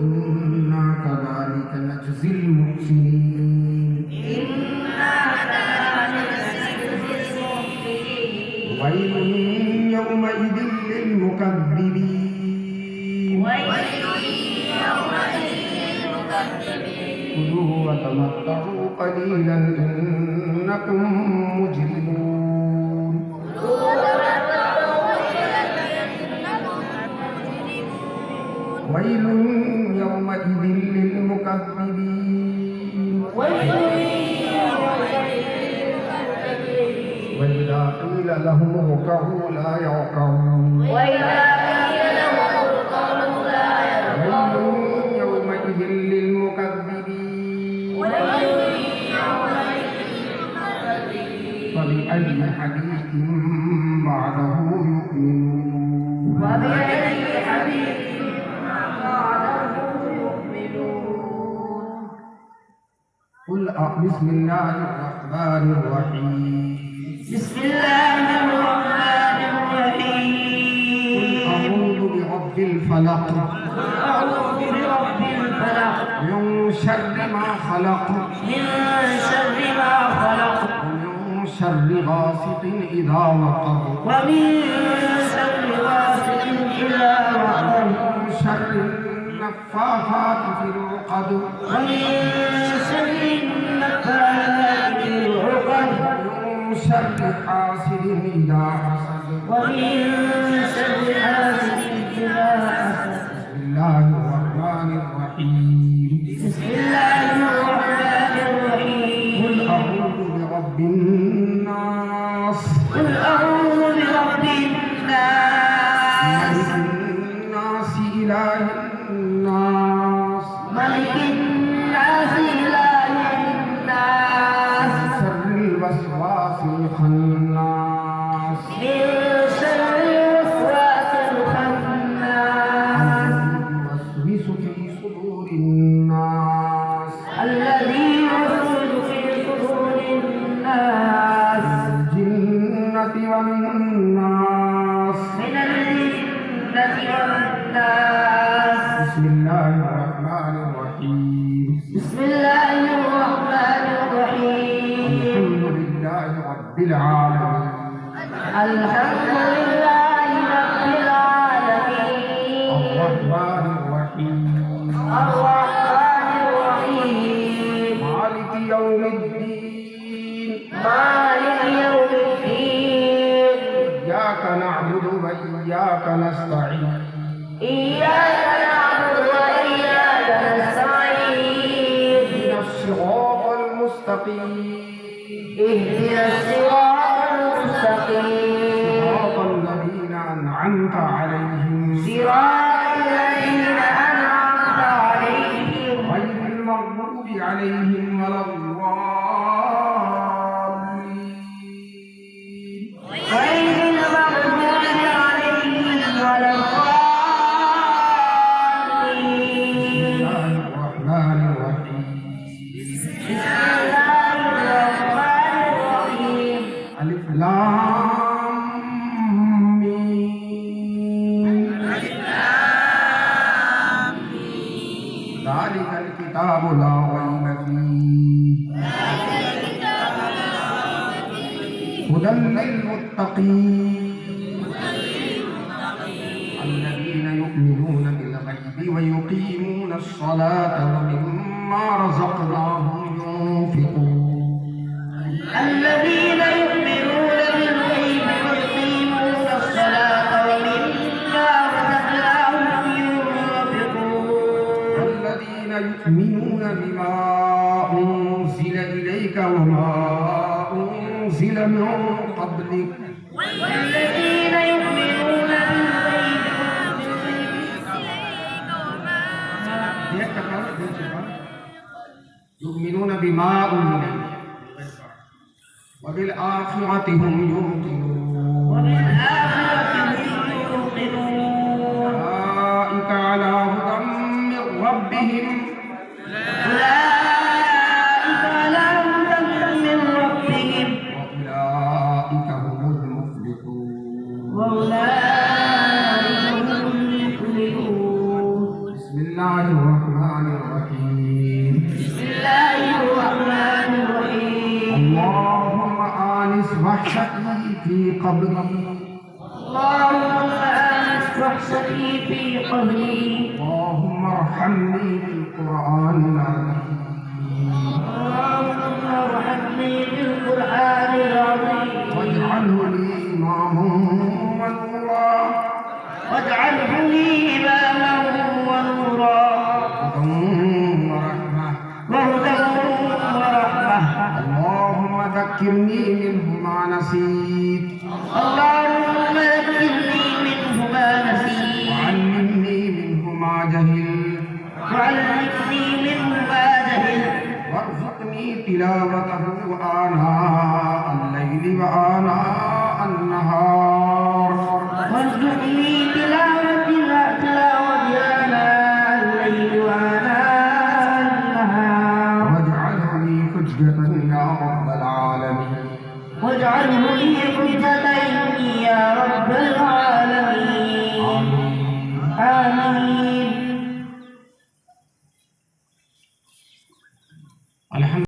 إنا كذلك نجزي المحسنين ويل يومئذ للمكذبين كلوا وتمتعوا قليلا إنكم مجرمون ويل يومئذ للمكذبين وإذا قيل لهم اركعوا لا يركعون ويل يومئذ للمكذبين فبأي حديث بعده يؤمنون قل بسم الله الرحمن الرحيم بسم الله الرحمن الرحيم قل أعوذ برب الفلق أعوذ برب الفلق من شر ما خلق من شر ما خلق ومن شر غاسق إذا وقب ومن شر غاسق إذا وقب ومن شر النفاثات في العقد ومن شر النفاثات في العقد ومن شر حاسد إذا حسد ومن شر حاسد إذا حسد بسم الله الرحمن الرحيم بسم الله الرحمن الرحيم قل أعوذ برب الناس قل أعوذ برب الناس ملك الناس إله الناس ملك الناس إله الناس شر الوسواس الخناس من شر الوسواس الخناس يوسوس في صدور الناس الذي يوسوس في صدور الناس الجنة والناس من الجنة والناس بسم الله الرحمن الرحيم بسم الله الرحمن الرحيم الحمد لله رب العالمين الحمد لله رب العالمين الرحمن الرحيم الرحمن الرحيم مالك يوم الدين مالك يوم الدين إياك نعبد وإياك نستعين إياك نعبد وإياك نستعين اهدنا الصراط المستقيم اهدنا الصراط المستقيم صراط الذين أنعمت عليهم صراط الذين أنعمت عليهم غير المغضوب عليهم ولا الضالين غير المغضوب عليهم ولا الضالين بسم الله الرحمن الرحيم بسم الله الرحمن الرحيم ألف لام ميم ذلك الكتاب لا ريب فيه هدى للمتقين الذين يؤمنون بالغيب ويقيمون الصلاة ومما رزقناهم ينفقون الذين يؤمنون بالغيب ويقيمون الصلاة ومما رزقناهم ينفقون والذين يؤمنون بما أنزل إليك وما أنزل من قبلك والذين يؤمنون يؤمنون بما أنزل وبالآخرة هم يوقنون وبالآخرة هم يوقنون أولئك على هدى من ربهم أولئك على هدى من ربهم وأولئك هم المفلحون وأولئك هم المفلحون بسم الله الله الرحمن الرحيم بسم الله الرحمن الرحيم اللهم آنس وحشتي في قبري اللهم آنس وحشتي في قبري اللهم ارحمني بالقرآن العظيم اللهم ارحمني بالقرآن العظيم واجعله لي إماما ونورا واجعله لي إماما ونورا وهدى ورحمة اللهم ذكرني منه ما نسيت اللهم ذكرني منه ما نسيت وعلمني منه ما جهلت وعلمني منه ما جهلت وارزقني تلاوته آناء الليل وآناء النهار وارزقني